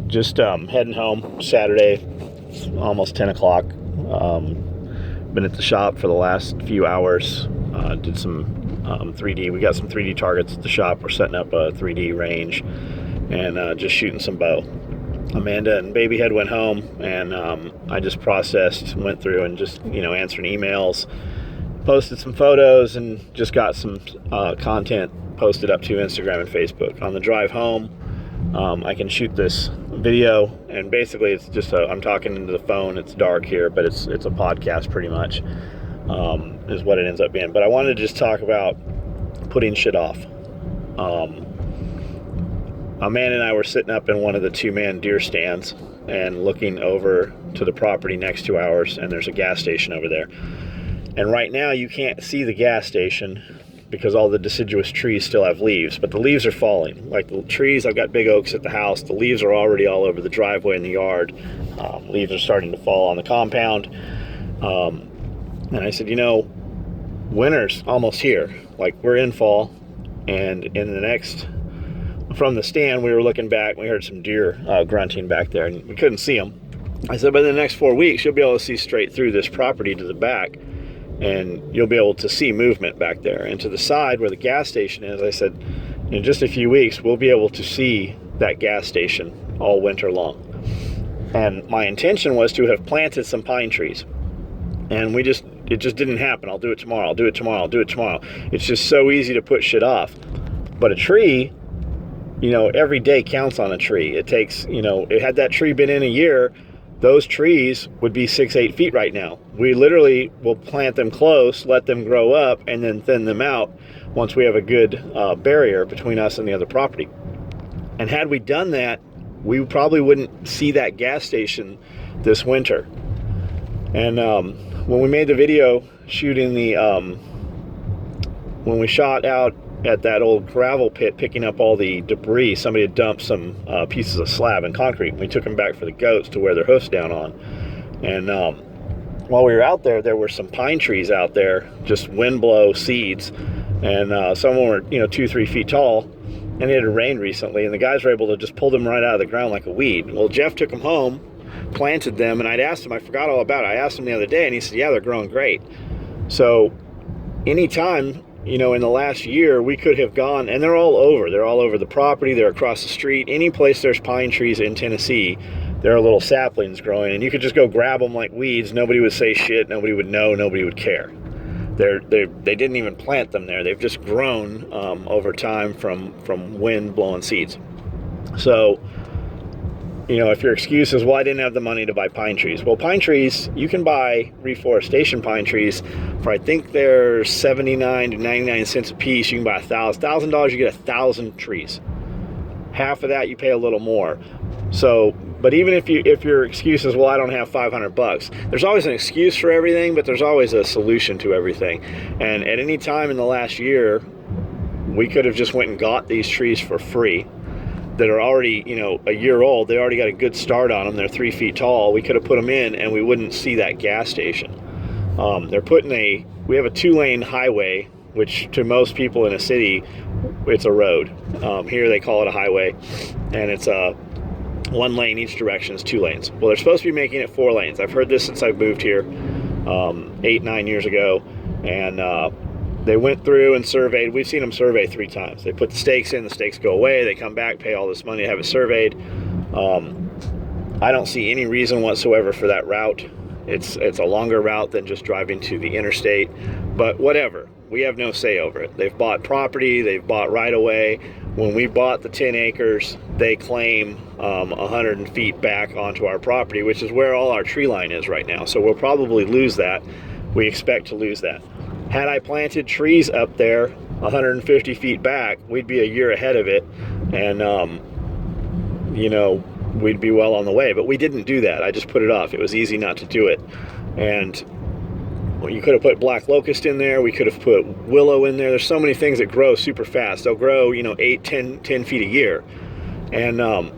Just heading home Saturday, almost 10 o'clock. Been at the shop for the last few hours. Did some 3D. We got some 3D targets at the shop. We're setting up a 3D range and just shooting some bow. Amanda and Babyhead went home, and I just went through and just, answering emails, posted some photos, and just got some content posted up to Instagram and Facebook. On the drive home, I can shoot this video, and basically it's just I'm talking into the phone. It's dark here, but it's a podcast pretty much, is what it ends up being. But I wanted to just talk about putting shit off. Amanda and I were sitting up in one of the two-man deer stands and looking over to the property next to ours, and there's a gas station over there. And right now you can't see the gas station because all the deciduous trees still have leaves, but the leaves are falling. Like the trees, I've got big oaks at the house. The leaves are already all over the driveway and the yard. Leaves are starting to fall on the compound. And I said, winter's almost here. Like, we're in fall, and from the stand, we were looking back, and we heard some deer grunting back there, and we couldn't see them. I said, but in the next 4 weeks, you'll be able to see straight through this property to the back, and you'll be able to see movement back there. And to the side where the gas station is, I said, in just a few weeks, we'll be able to see that gas station all winter long. And my intention was to have planted some pine trees. And it just didn't happen. I'll do it tomorrow. I'll do it tomorrow. I'll do it tomorrow. It's just so easy to put shit off. But a tree, every day counts on a tree. It takes, had that tree been in a year, those trees would be 6-8 feet right now. We literally will plant them close, let them grow up, and then thin them out once we have a good barrier between us and the other property. And had we done that, we probably wouldn't see that gas station this winter. And when we made the video shooting when we shot out at that old gravel pit picking up all the debris, somebody had dumped some pieces of slab and concrete. We took them back for the goats to wear their hoofs down on. And while we were out there, there were some pine trees out there, just wind blow seeds. And some of them were, 2-3 feet tall. And it had rained recently, and the guys were able to just pull them right out of the ground like a weed. Well, Jeff took them home, planted them, and I'd asked him, I forgot all about it. I asked him the other day, and he said, yeah, they're growing great. So anytime, in the last year, we could have gone, and they're all over. They're all over the property. They're across the street. Any place there's pine trees in Tennessee, there are little saplings growing, and you could just go grab them like weeds. Nobody would say shit. Nobody would know. Nobody would care. They didn't even plant them there. They've just grown over time from wind blowing seeds. So, if your excuse is, well, I didn't have the money to buy pine trees. Well, pine trees, you can buy reforestation pine trees for, I think they're 79 to 99 cents a piece. You can buy $1,000, you get 1,000 trees. Half of that, you pay a little more. So, but even if your excuse is, well, I don't have $500, there's always an excuse for everything, but there's always a solution to everything. And at any time in the last year, we could have just went and got these trees for free that are already, a year old. They already got a good start on them. They're 3 feet tall. We could have put them in, and we wouldn't see that gas station. We have a 2-lane highway, which to most people in a city, it's a road. Here they call it a highway, and it's 1 lane each direction. Is 2 lanes. Well, they're supposed to be making it 4 lanes. I've heard this since I moved here 8-9 years ago, and they went through and surveyed. We've seen them survey 3 times. They put the stakes in, the stakes go away, they come back, pay all this money to have it surveyed. I don't see any reason whatsoever for that route. It's a longer route than just driving to the interstate, but whatever. We have no say over it. They've bought property, they've bought right away. When we bought the 10 acres, they claim 100 feet back onto our property, which is where all our tree line is right now. So we'll probably lose that. We expect to lose that. Had I planted trees up there 150 feet back, we'd be a year ahead of it, and we'd be well on the way. But we didn't do that. I just put it off. It was easy not to do it. And you could have put black locust in there. We could have put willow in there. There's so many things that grow super fast. They'll grow 8, 10 feet a year. And